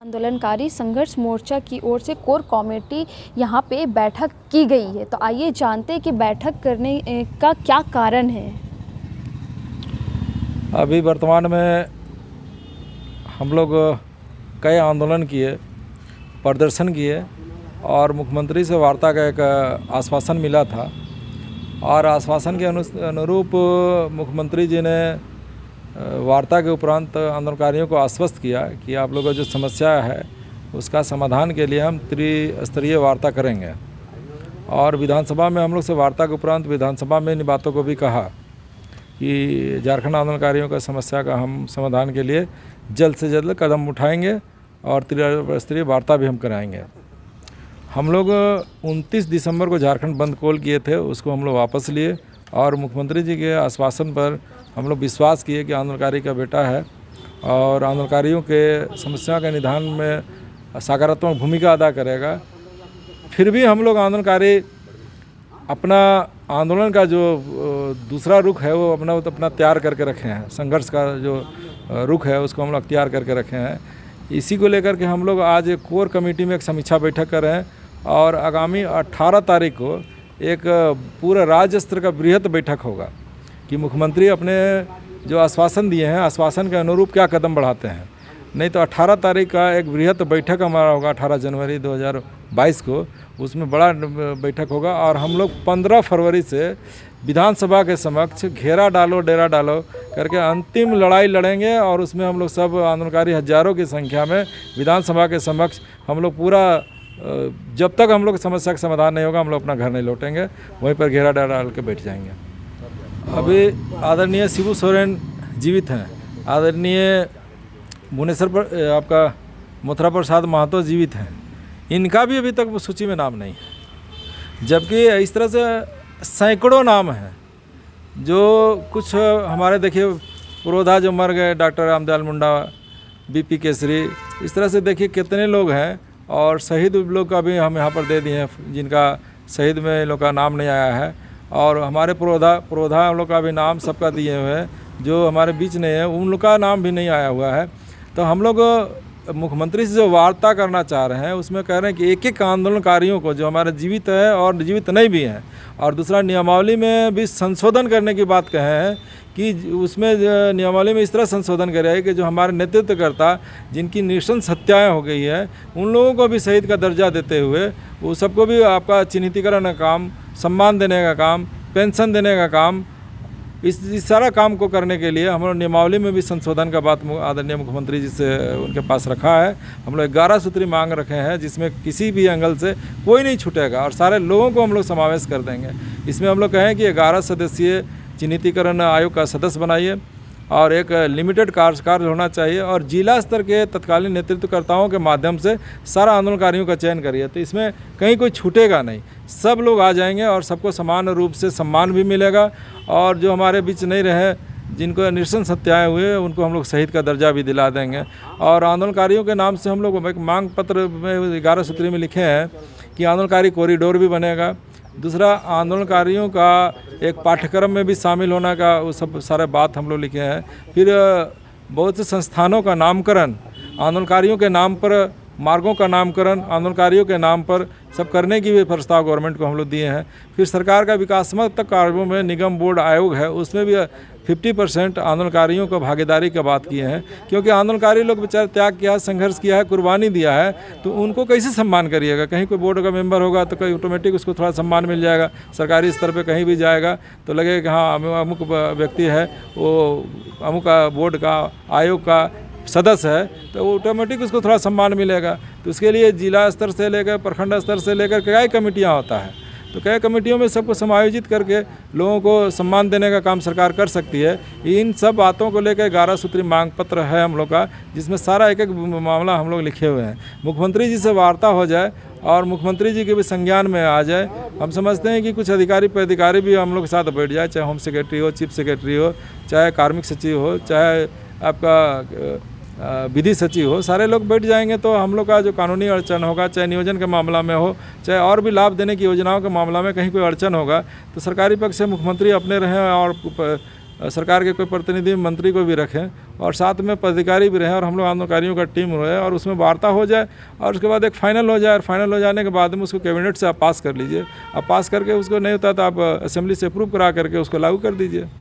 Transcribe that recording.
आंदोलनकारी संघर्ष मोर्चा की ओर से कोर कमेटी यहाँ पे बैठक की गई है, तो आइए जानते हैं कि बैठक करने का क्या कारण है। अभी वर्तमान में हम लोग कई आंदोलन किए, प्रदर्शन किए और मुख्यमंत्री से वार्ता का एक आश्वासन मिला था और आश्वासन के अनुरूप मुख्यमंत्री जी ने वार्ता के उपरांत आंदोलनकारियों को आश्वस्त किया कि आप लोगों का जो समस्या है उसका समाधान के लिए हम त्रिस्तरीय वार्ता करेंगे। और विधानसभा में हम लोग से वार्ता के उपरांत विधानसभा में इन बातों को भी कहा कि झारखंड आंदोलनकारियों का समस्या का हम समाधान के लिए जल्द से जल्द कदम उठाएंगे और त्रिस्तरीय वार्ता भी हम कराएंगे। हम लोग 29 दिसंबर को झारखंड बंद कॉल किए थे, उसको हम लोग वापस लिए और मुख्यमंत्री जी के आश्वासन पर हम लोग विश्वास किए कि आंदोलनकारी का बेटा है और आंदोलनकारियों के समस्या के निदान में सकारात्मक भूमिका अदा करेगा। फिर भी हम लोग आंदोलनकारी अपना आंदोलन का जो दूसरा रुख है वो अपना तैयार करके रखे हैं। संघर्ष का जो रुख है उसको हम लोग तैयार करके रखे हैं। इसी को लेकर के हम लोग आज कोर कमेटी में एक समीक्षा बैठक कर रहे हैं और आगामी 18 तारीख को एक पूरा राज्य स्तर का बृहत बैठक होगा कि मुख्यमंत्री अपने जो आश्वासन दिए हैं आश्वासन के अनुरूप क्या कदम बढ़ाते हैं। नहीं तो 18 तारीख का एक बृहत बैठक हमारा होगा 18 जनवरी 2022 को, उसमें बड़ा बैठक होगा और हम लोग 15 फरवरी से विधानसभा के समक्ष घेरा डालो डेरा डालो करके अंतिम लड़ाई लड़ेंगे और उसमें हम लोग सब आंदोलनकारी हजारों की संख्या में विधानसभा के समक्ष हम लोग पूरा जब तक हम लोग समस्या का समाधान नहीं होगा हम लोग अपना घर नहीं लौटेंगे, वहीं पर घेरा डेरा डाल के बैठ जाएंगे। अभी आदरणीय शिबू सोरेन जीवित हैं, आदरणीय भुवनेश्वर पर आपका मथुरा प्रसाद महतो जीवित हैं, इनका भी अभी तक सूची में नाम नहीं है। जबकि इस तरह से सैकड़ों नाम हैं जो कुछ हमारे देखिए पुरोधा जो मर गए, डॉक्टर रामदयाल मुंडा, बीपी केसरी, इस तरह से देखिए कितने लोग हैं और शहीद लोग का भी हम यहाँ पर दे दिए हैं जिनका शहीद में इन लोग का नाम नहीं आया है और हमारे पुरोधा हम लोग का भी नाम सबका दिए हुए हैं, जो हमारे बीच नहीं है उन लोग का नाम भी नहीं आया हुआ है। तो हम लोग मुख्यमंत्री से जो वार्ता करना चाह रहे हैं उसमें कह रहे हैं कि एक एक आंदोलनकारियों को जो हमारे जीवित है और जीवित नहीं भी हैं और दूसरा नियमावली में भी संशोधन करने की बात कहे हैं कि उसमें नियमावली में इस तरह संशोधन करे कि जो हमारे नेतृत्वकर्ता जिनकी नृशंस हत्याएं हो गई है उन लोगों को भी शहीद का दर्जा देते हुए वो सबको भी आपका चिन्हितीकरण का काम, सम्मान देने का काम, पेंशन देने का काम, इस सारा काम को करने के लिए हम लोग नियमावली में भी संशोधन का बात आदरणीय मुख्यमंत्री जी से उनके पास रखा है। हम लोग 11 सूत्री मांग रखे हैं जिसमें किसी भी एंगल से कोई नहीं छूटेगा और सारे लोगों को हम लोग समावेश कर देंगे। इसमें हम लोग कहें कि 11 सदस्यीय चिन्हितीकरण आयोग का सदस्य बनाइए और एक लिमिटेड कार्यकाल होना चाहिए और जिला स्तर के तत्कालीन नेतृत्वकर्ताओं के माध्यम से सारा आंदोलनकारियों का चयन करिए। तो इसमें कहीं कोई छूटेगा नहीं, सब लोग आ जाएंगे और सबको समान रूप से सम्मान भी मिलेगा और जो हमारे बीच नहीं रहे जिनको नृशंस हत्याएँ हुए उनको हम लोग शहीद का दर्जा भी दिला देंगे। और आंदोलनकारियों के नाम से हम लोग एक मांग पत्र में 11 सूत्री में लिखे हैं कि आंदोलनकारी कॉरिडोर भी बनेगा। दूसरा, आंदोलनकारियों का एक पाठ्यक्रम में भी शामिल होने का वो सब सारे बात हम लोग लिखे हैं। फिर बहुत से संस्थानों का नामकरण, आंदोलनकारियों के नाम पर मार्गों का नामकरण आंदोलनकारियों के नाम पर सब करने की भी प्रस्ताव गवर्नमेंट को हम लोग दिए हैं। फिर सरकार का विकासात्मक कार्यों में निगम बोर्ड आयोग है, उसमें भी 50% आंदोलनकारियों को भागीदारी की बात किए हैं क्योंकि आंदोलनकारी लोग बेचारे त्याग किया, संघर्ष किया है, कुर्बानी दिया है, तो उनको कैसे सम्मान करिएगा। कहीं कोई बोर्ड का मेंबर होगा तो कहीं ऑटोमेटिक उसको थोड़ा सम्मान मिल जाएगा, सरकारी स्तर पे कहीं भी जाएगा तो लगेगा कि हाँ अमुक व्यक्ति है वो अमुक बोर्ड का आयोग का सदस्य है तो ऑटोमेटिक उसको थोड़ा सम्मान मिलेगा। तो उसके लिए जिला स्तर से लेकर प्रखंड स्तर से लेकर कई कमेटियाँ होता है, तो कई कमेटियों में सबको समायोजित करके लोगों को सम्मान देने का काम सरकार कर सकती है। इन सब बातों को लेकर 11 सूत्री मांग पत्र है हम लोग का, जिसमें सारा एक एक मामला हम लोग लिखे हुए हैं। मुख्यमंत्री जी से वार्ता हो जाए और मुख्यमंत्री जी के भी संज्ञान में आ जाए। हम समझते हैं कि कुछ अधिकारी पदाधिकारी भी हम लोग के साथ बैठ जाए, चाहे होम सेक्रेटरी हो, चीफ सेक्रेटरी हो, चाहे कार्मिक सचिव हो, चाहे आपका विधि सचिव हो, सारे लोग बैठ जाएंगे तो हम लोग का जो कानूनी अड़चन होगा, चाहे नियोजन के मामला में हो, चाहे और भी लाभ देने की योजनाओं के मामला में कहीं कोई अड़चन होगा तो सरकारी पक्ष से मुख्यमंत्री अपने रहें और सरकार के कोई प्रतिनिधि मंत्री को भी रखें और साथ में पदाधिकारी भी रहें और हम लोग आंदोलनकारियों का टीम रहे और उसमें वार्ता हो जाए और उसके बाद एक फाइनल हो जाए और फाइनल हो जाने के बाद में उसको कैबिनेट से आप पास कर लीजिए। आप पास करके उसको नहीं होता तो आप असेंबली से अप्रूव करा करके उसको लागू कर दीजिए।